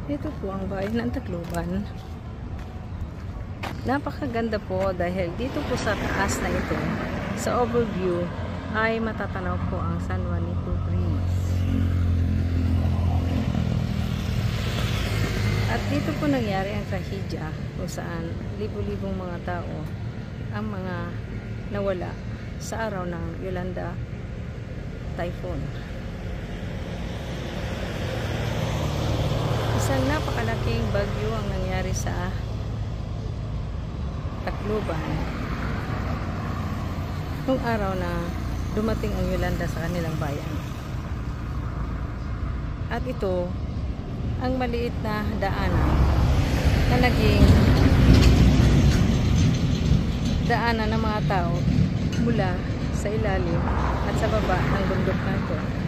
Ito po ang bayan ng Tacloban. Napakaganda po dahil dito po sa taas na ito, sa overview, ay matatanaw po ang San Juanico Bridge. At dito po nangyari ang trahedya kung saan libo-libong mga tao ang mga nawala sa araw ng Yolanda Typhoon. Isang napakalaking bagyo ang nangyari sa Tacloban nung araw na dumating ang Yolanda sa kanilang bayan. At ito ang maliit na daanan na naging daanan ng mga tao mula sa ilalim at sa baba ng bundok na ito.